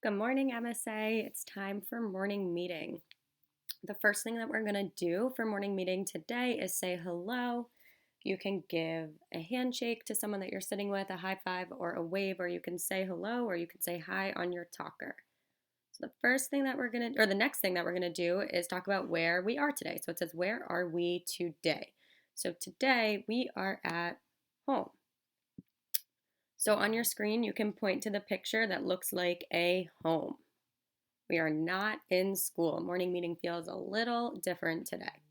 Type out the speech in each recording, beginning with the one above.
Good morning, MSA. It's time for morning meeting. The first thing that we're going to do for morning meeting today is say hello. You can give a handshake to someone that you're sitting with, a high five or a wave, or you can say hello or you can say hi on your talker. So the first thing that we're going to, or the next thing that we're going to do is talk about where we are today. So it says, where are we today? So today we are at home. So on your screen, you can point to the picture that looks like a home. We are not in school. Morning meeting feels a little different today.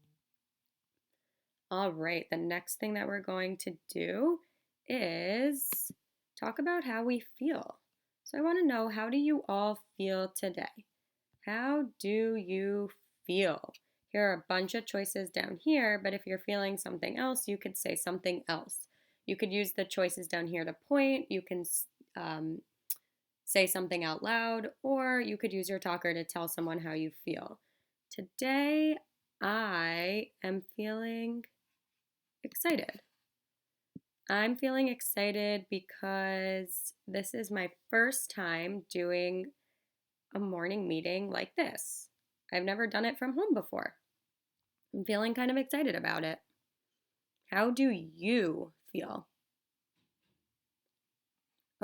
All right, the next thing that we're going to do is talk about how we feel. So I want to know, how do you all feel today? How do you feel? Here are a bunch of choices down here, but if you're feeling something else, you could say something else. You could use the choices down here to point. You can say something out loud, or you could use your talker to tell someone how you feel. Today, I am feeling excited. I'm feeling excited because this is my first time doing a morning meeting like this. I've never done it from home before. I'm feeling kind of excited about it. How do you feel?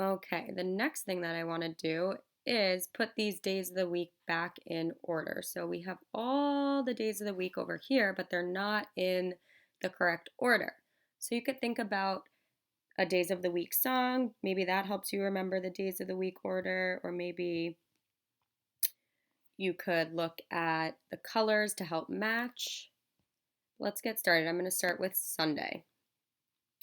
Okay, the next thing that I want to do is put these days of the week back in order. So we have all the days of the week over here, but they're not in the correct order. So you could think about a days of the week song. Maybe that helps you remember the days of the week order, or maybe you could look at the colors to help match. Let's get started. I'm going to start with Sunday.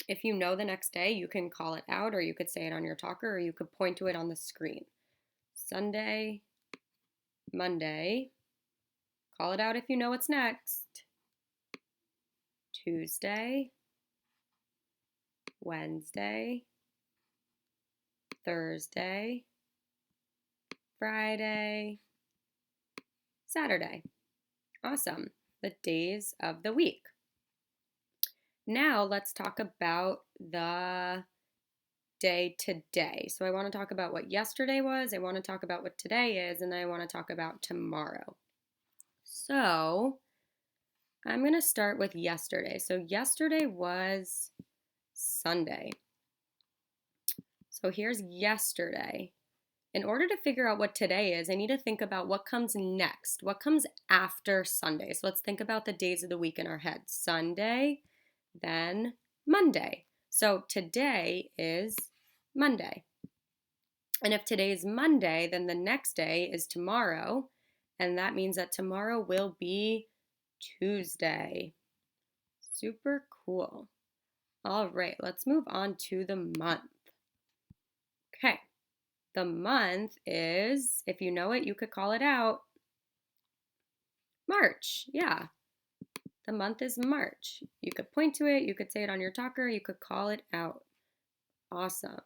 If you know the next day, you can call it out, or you could say it on your talker, or you could point to it on the screen. Sunday, Monday. Call it out if you know what's next. Tuesday, Wednesday, Thursday, Friday, Saturday. Awesome. The days of the week. Now let's talk about the day today. So I want to talk about what yesterday was, I want to talk about what today is, and then I want to talk about tomorrow. So I'm going to start with yesterday. So yesterday was Sunday. So here's yesterday. In order to figure out what today is, I need to think about what comes next. What comes after Sunday? So let's think about the days of the week in our head. Sunday, then Monday. So today is Monday. And if today is Monday, then the next day is tomorrow. And that means that tomorrow will be Tuesday. Super cool. All right, let's move on to the month. Okay, the month is, if you know it, you could call it out. March, yeah. The month is March. You could point to it, you could say it on your talker, you could call it out. Awesome.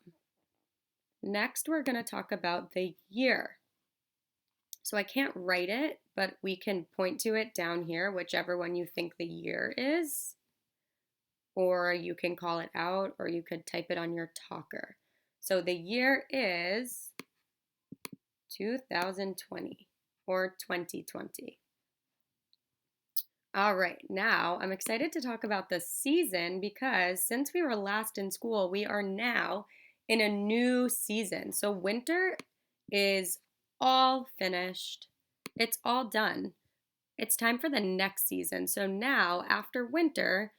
Next, we're going to talk about the year. So I can't write it, but we can point to it down here, whichever one you think the year is. Or you can call it out, or you could type it on your talker. So the year is 2020 or 2020. All right, now I'm excited to talk about the season because since we were last in school, we are now in a new season. So winter is all finished. It's all done. It's time for the next season. So now, after winter,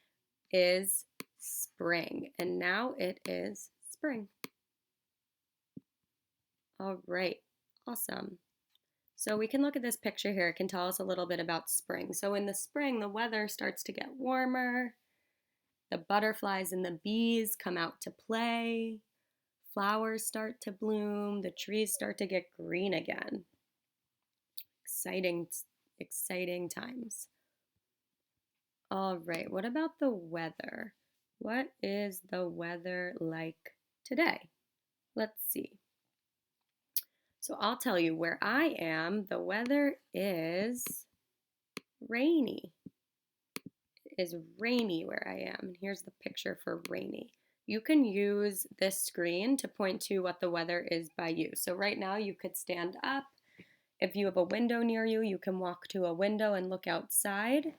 is spring. And now it is spring. All right, awesome. So we can look at this picture here. It can tell us a little bit about spring. So in the spring, the weather starts to get warmer. The butterflies and the bees come out to play. Flowers start to bloom. The trees start to get green again. Exciting, exciting times. All right, what about the weather? What is the weather like today? Let's see. So I'll tell you where I am, the weather is rainy. It is rainy where I am. And here's the picture for rainy. You can use this screen to point to what the weather is by you. So right now you could stand up. If you have a window near you, you can walk to a window and look outside,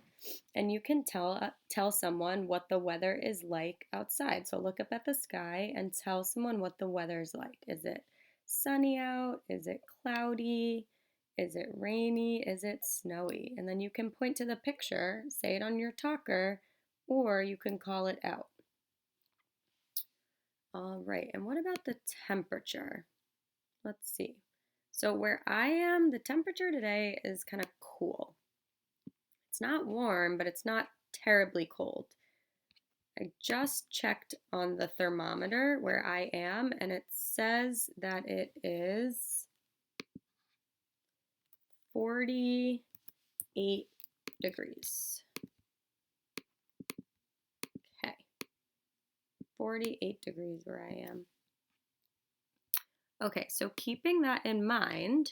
and you can tell someone what the weather is like outside. So look up at the sky and tell someone what the weather's like. Is it sunny out? Is it cloudy? Is it rainy? Is it snowy? And then you can point to the picture, say it on your talker, or you can call it out. All right, and what about the temperature? Let's see. So where I am, the temperature today is kind of cool. It's not warm, but it's not terribly cold. I just checked on the thermometer where I am, and it says that it is 48 degrees. Okay, 48 degrees where I am. Okay, so keeping that in mind,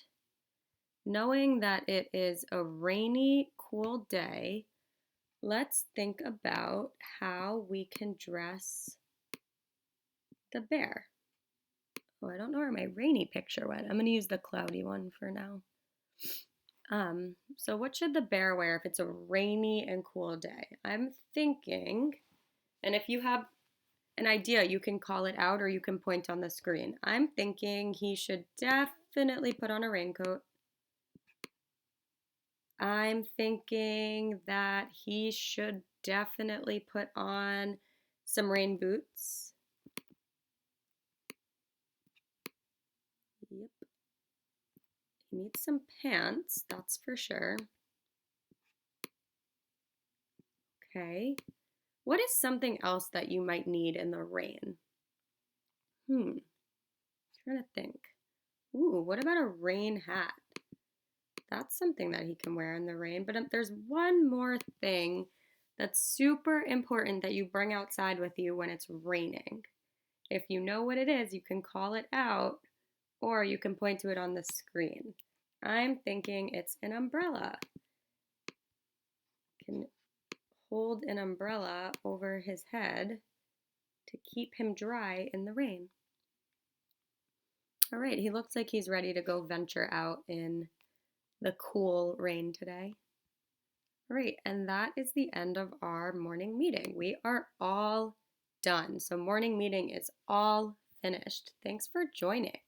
knowing that it is a rainy, cool day, let's think about how we can dress the bear. Oh, I don't know where my rainy picture went. I'm going to use the cloudy one for now. So what should the bear wear if it's a rainy and cool day? I'm thinking, and if you have an idea, you can call it out or you can point on the screen. I'm thinking he should definitely put on a raincoat. I'm thinking that he should definitely put on some rain boots. Yep. He needs some pants, that's for sure. Okay. What is something else that you might need in the rain? Trying to think. Ooh, what about a rain hat? That's something that he can wear in the rain. But there's one more thing that's super important that you bring outside with you when it's raining. If you know what it is, you can call it out or you can point to it on the screen. I'm thinking it's an umbrella. Can hold an umbrella over his head to keep him dry in the rain. All right, he looks like he's ready to go venture out in the cool rain today. All right, and that is the end of our morning meeting. We are all done. So morning meeting is all finished. Thanks for joining.